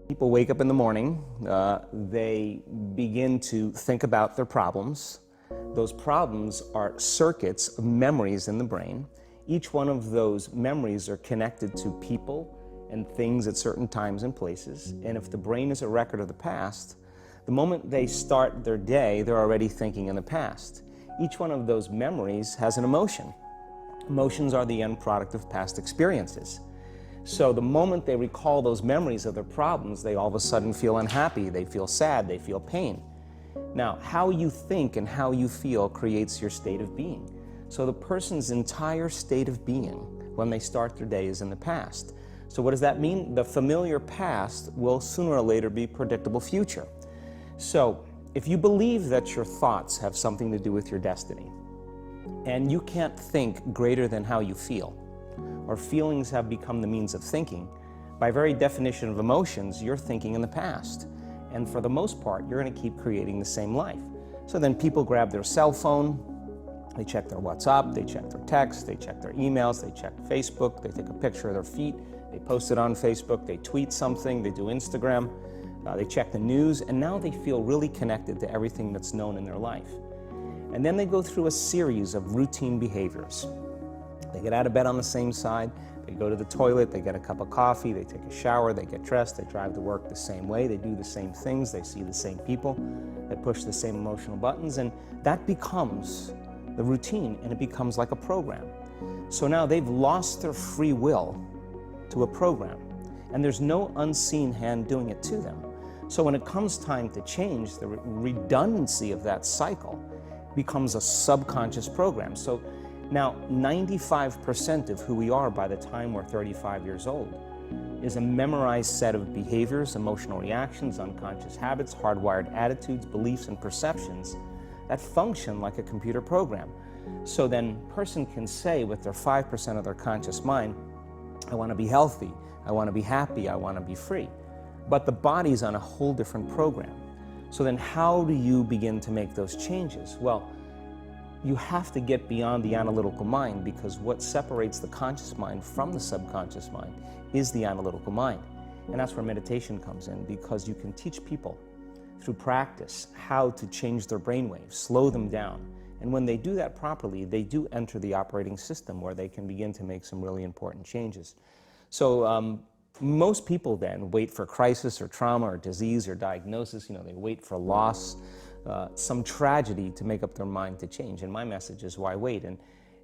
People wake up in the morning, they begin to think about their problems. Those problems are circuits of memories in the brain. Each one of those memories are connected to people and things at certain times and places. And if the brain is a record of the past, the moment they start their day, they're already thinking in the past. Each one of those memories has an emotion. Emotions are the end product of past experiences. So the moment they recall those memories of their problems, they all of a sudden feel unhappy, they feel sad, they feel pain. Now, how you think and how you feel creates your state of being. So the person's entire state of being when they start their day is in the past. So what does that mean? The familiar past will sooner or later be predictable future. So if you believe that your thoughts have something to do with your destiny, and you can't think greater than how you feel, or feelings have become the means of thinking, by very definition of emotions, you're thinking in the past. And for the most part, you're going to keep creating the same life. So then people grab their cell phone, they check their WhatsApp, they check their text, they check their emails, they check Facebook, they take a picture of their feet, they post it on Facebook, they tweet something, they do Instagram, they check the news, and now they feel really connected to everything that's known in their life. And then they go through a series of routine behaviors. They get out of bed on the same side, they go to the toilet, they get a cup of coffee, they take a shower, they get dressed, they drive to work the same way, they do the same things, they see the same people, they push the same emotional buttons, and that becomes the routine, and it becomes like a program. So now they've lost their free will to a program, and there's no unseen hand doing it to them. So when it comes time to change, the redundancy of that cycle becomes a subconscious program. So now 95% of who we are by the time we're 35 years old is a memorized set of behaviors, emotional reactions, unconscious habits, hardwired attitudes, beliefs, and perceptions that function like a computer program. So then a person can say with their 5% of their conscious mind, I want to be healthy, I want to be happy, I want to be free. But the body's on a whole different program. So then how do you begin to make those changes? Well, you have to get beyond the analytical mind, because what separates the conscious mind from the subconscious mind is the analytical mind. And that's where meditation comes in, because you can teach people through practice how to change their brainwaves, slow them down. And when they do that properly, they do enter the operating system where they can begin to make some really important changes. So most people then wait for crisis or trauma or disease or diagnosis. They wait for loss, some tragedy to make up their mind to change. And my message is, why wait?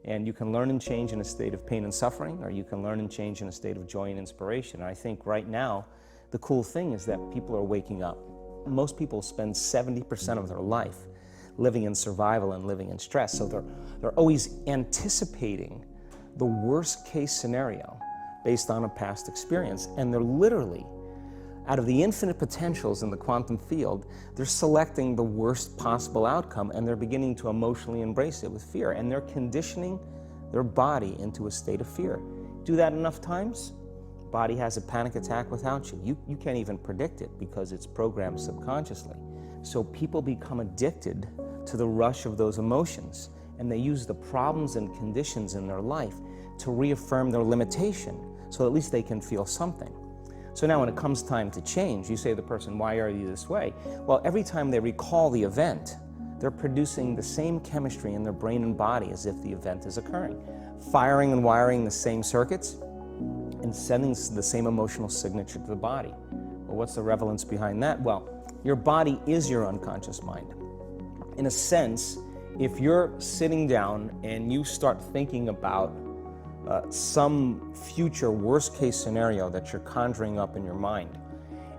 And you can learn and change in a state of pain and suffering, or you can learn and change in a state of joy and inspiration. And I think right now, the cool thing is that people are waking up. Most people spend 70% of their life living in survival and living in stress. So they're always anticipating the worst case scenario based on a past experience. And they're literally, out of the infinite potentials in the quantum field, they're selecting the worst possible outcome, and they're beginning to emotionally embrace it with fear. And they're conditioning their body into a state of fear. Do that enough times, body has a panic attack without you. You can't even predict it because it's programmed subconsciously. So people become addicted to the rush of those emotions, and they use the problems and conditions in their life to reaffirm their limitation, so at least they can feel something. So now when it comes time to change, you say to the person, why are you this way? Well, every time they recall the event, they're producing the same chemistry in their brain and body as if the event is occurring, firing and wiring the same circuits, and sending the same emotional signature to the body. Well, what's the relevance behind that? Well, your body is your unconscious mind. In a sense, if you're sitting down and you start thinking about some future worst case scenario that you're conjuring up in your mind,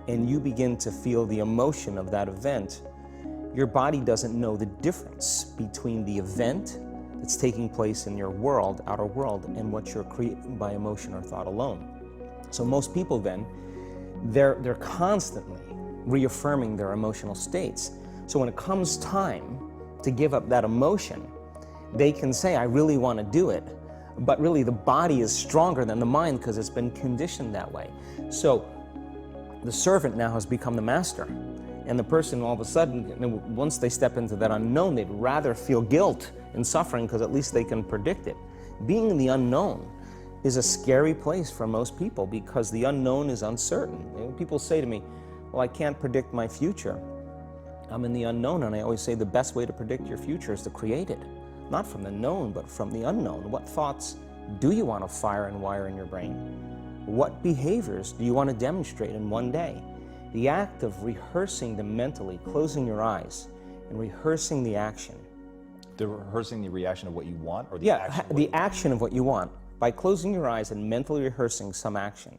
and you begin to feel the emotion of that event, your body doesn't know the difference between the event that's taking place in your world, outer world, and what you're creating by emotion or thought alone. So most people then, they're constantly reaffirming their emotional states. So when it comes time to give up that emotion, they can say, I really want to do it, but really the body is stronger than the mind because it's been conditioned that way. So the servant now has become the master, and the person all of a sudden, once they step into that unknown, they'd rather feel guilt and suffering because at least they can predict it. Being in the unknown is a scary place for most people because the unknown is uncertain. You know, people say to me, well, I can't predict my future. I'm in the unknown, and I always say the best way to predict your future is to create it. Not from the known, but from the unknown. What thoughts do you want to fire and wire in your brain? What behaviors do you want to demonstrate in one day? The act of rehearsing them mentally, closing your eyes, and rehearsing the action. Rehearsing the reaction of what you want, or the action? The action of what you want. By closing your eyes and mentally rehearsing some action.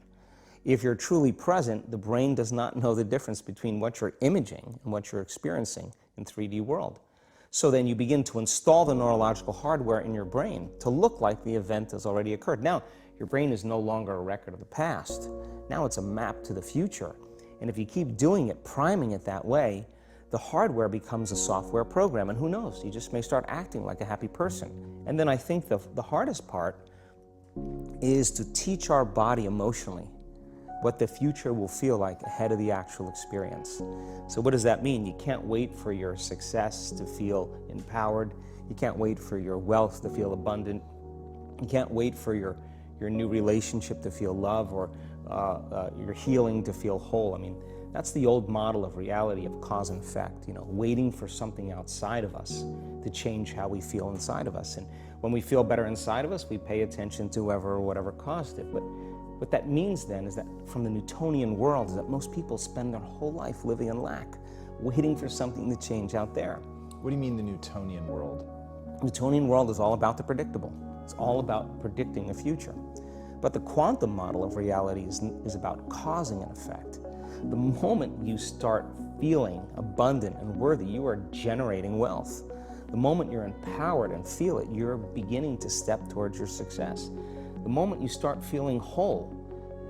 If you're truly present, the brain does not know the difference between what you're imaging and what you're experiencing in 3D world. So then you begin to install the neurological hardware in your brain to look like the event has already occurred. Now, your brain is no longer a record of the past. Now it's a map to the future. And if you keep doing it, priming it that way, the hardware becomes a software program. And who knows, you just may start acting like a happy person. And then I think the hardest part is to teach our body emotionally what the future will feel like ahead of the actual experience. So what does that mean? You can't wait for your success to feel empowered. You can't wait for your wealth to feel abundant. You can't wait for your new relationship to feel love, or your healing to feel whole. I mean, that's the old model of reality, of cause and effect, you know, waiting for something outside of us to change how we feel inside of us. And when we feel better inside of us, we pay attention to whoever or whatever caused it. But what that means then is that from the Newtonian world is that most people spend their whole life living in lack, waiting for something to change out there. What do you mean the Newtonian world? The Newtonian world is all about the predictable. It's all about predicting the future. But the quantum model of reality is about causing an effect. The moment you start feeling abundant and worthy, you are generating wealth. The moment you're empowered and feel it, you're beginning to step towards your success. The moment you start feeling whole,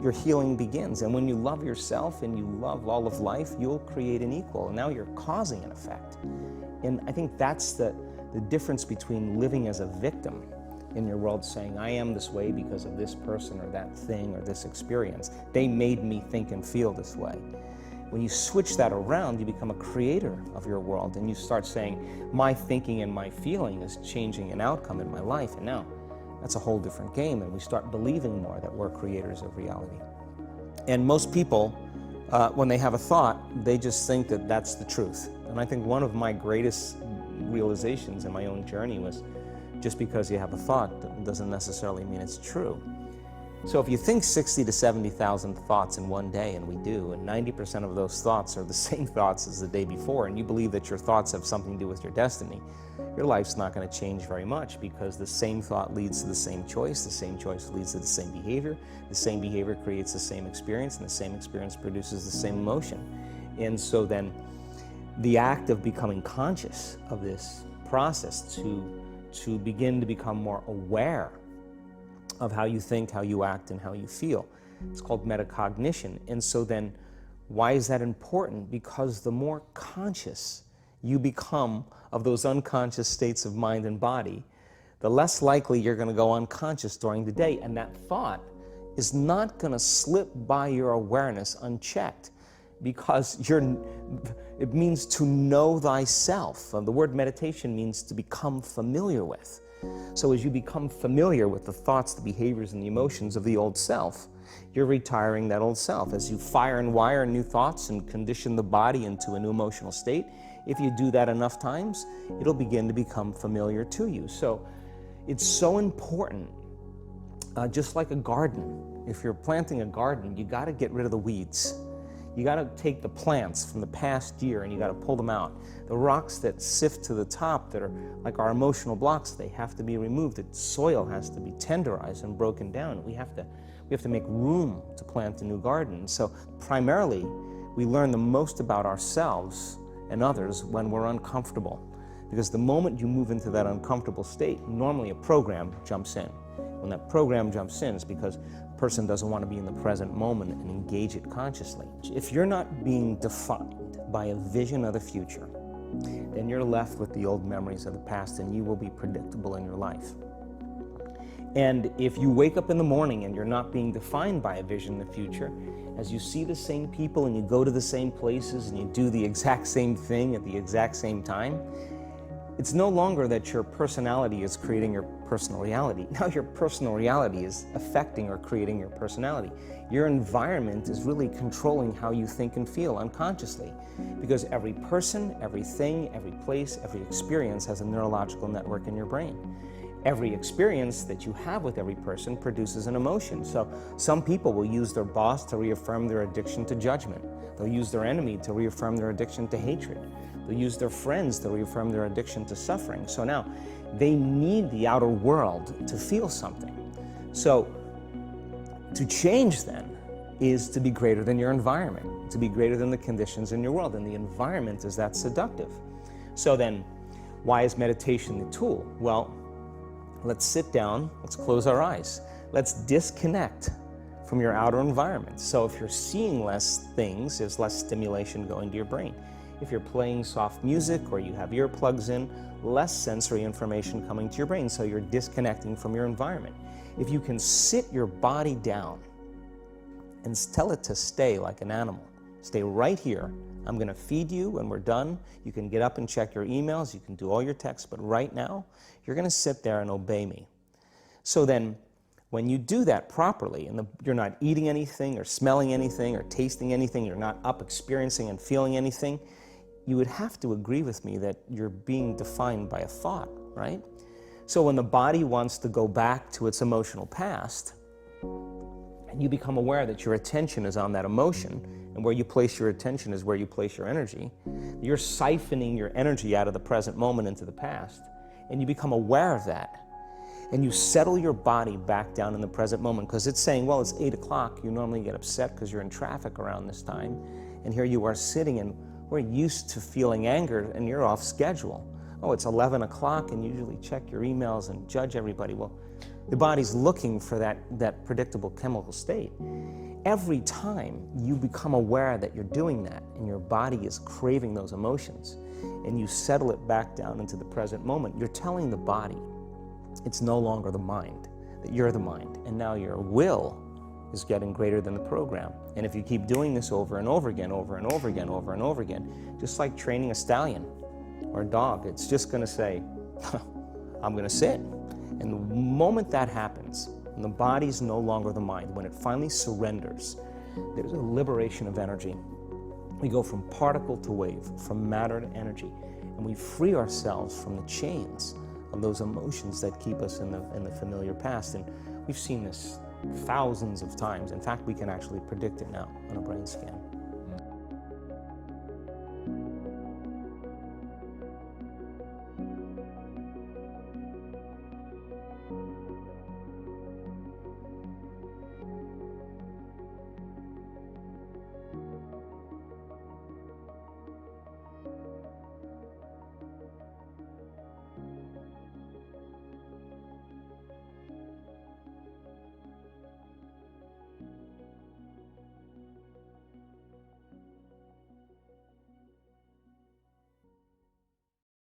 your healing begins. And when you love yourself and you love all of life, you'll create an equal. And now you're causing an effect. And I think that's the difference between living as a victim in your world, saying, I am this way because of this person or that thing or this experience. They made me think and feel this way. When you switch that around, you become a creator of your world, and you start saying, my thinking and my feeling is changing an outcome in my life. And now that's a whole different game, and we start believing more that we're creators of reality. And most people, when they have a thought, they just think that that's the truth. And I think one of my greatest realizations in my own journey was, just because you have a thought doesn't necessarily mean it's true. So if you think 60 to 70,000 thoughts in one day, and we do, and 90% of those thoughts are the same thoughts as the day before, and you believe that your thoughts have something to do with your destiny, your life's not going to change very much, because the same thought leads to the same choice leads to the same behavior creates the same experience, and the same experience produces the same emotion. And so then the act of becoming conscious of this process to begin to become more aware of how you think, how you act, and how you feel. It's called metacognition. And so then, why is that important? Because the more conscious you become of those unconscious states of mind and body, the less likely you're going to go unconscious during the day. And that thought is not going to slip by your awareness unchecked, because it means to know thyself. The word meditation means to become familiar with. So as you become familiar with the thoughts, the behaviors, and the emotions of the old self, you're retiring that old self. As you fire and wire new thoughts and condition the body into a new emotional state, if you do that enough times, it'll begin to become familiar to you. So it's so important, just like a garden. If you're planting a garden, you got to get rid of the weeds. You got to take the plants from the past year and you got to pull them out. The rocks that sift to the top that are like our emotional blocks, they have to be removed. The soil has to be tenderized and broken down. We have to make room to plant a new garden. So primarily, we learn the most about ourselves and others when we're uncomfortable. Because the moment you move into that uncomfortable state, normally a program jumps in. When that program jumps in, it's because a person doesn't want to be in the present moment and engage it consciously. If you're not being defined by a vision of the future, then you're left with the old memories of the past, and you will be predictable in your life. And if you wake up in the morning and you're not being defined by a vision in the future, as you see the same people and you go to the same places and you do the exact same thing at the exact same time, it's no longer that your personality is creating your personal reality. Now your personal reality is affecting or creating your personality. Your environment is really controlling how you think and feel unconsciously, because every person, everything, every place, every experience has a neurological network in your brain. Every experience that you have with every person produces an emotion. So some people will use their boss to reaffirm their addiction to judgment. They'll use their enemy to reaffirm their addiction to hatred. They'll use their friends to reaffirm their addiction to suffering. So now they need the outer world to feel something. So to change then is to be greater than your environment, to be greater than the conditions in your world. And the environment is that seductive. So then why is meditation the tool? Well, let's sit down, let's close our eyes. Let's disconnect from your outer environment. So if you're seeing less things, there's less stimulation going to your brain. If you're playing soft music or you have earplugs in, less sensory information coming to your brain, so you're disconnecting from your environment. If you can sit your body down and tell it to stay like an animal, stay right here. I'm going to feed you when we're done. You can get up and check your emails, you can do all your texts, but right now, you're going to sit there and obey me. So then, when you do that properly, and you're not eating anything or smelling anything or tasting anything, you're not up experiencing and feeling anything, you would have to agree with me that you're being defined by a thought, right? So when the body wants to go back to its emotional past, and you become aware that your attention is on that emotion, and where you place your attention is where you place your energy, you're siphoning your energy out of the present moment into the past, and you become aware of that. And you settle your body back down in the present moment, because it's saying, well, it's 8 o'clock. You normally get upset because you're in traffic around this time. And here you are sitting, and we're used to feeling anger, and you're off schedule. Oh, it's 11 o'clock, and you usually check your emails and judge everybody. Well, the body's looking for that predictable chemical state. Every time you become aware that you're doing that, and your body is craving those emotions, and you settle it back down into the present moment, you're telling the body, it's no longer the mind, that you're the mind, and now your will is getting greater than the program. And if you keep doing this over and over again, over and over again, over and over again, just like training a stallion or a dog, it's just going to say, I'm going to sit. And the moment that happens, and the body's no longer the mind, when it finally surrenders, there's a liberation of energy. We go from particle to wave, from matter to energy, and we free ourselves from the chains of those emotions that keep us in the familiar past. And we've seen this thousands of times. In fact, we can actually predict it now on a brain scan.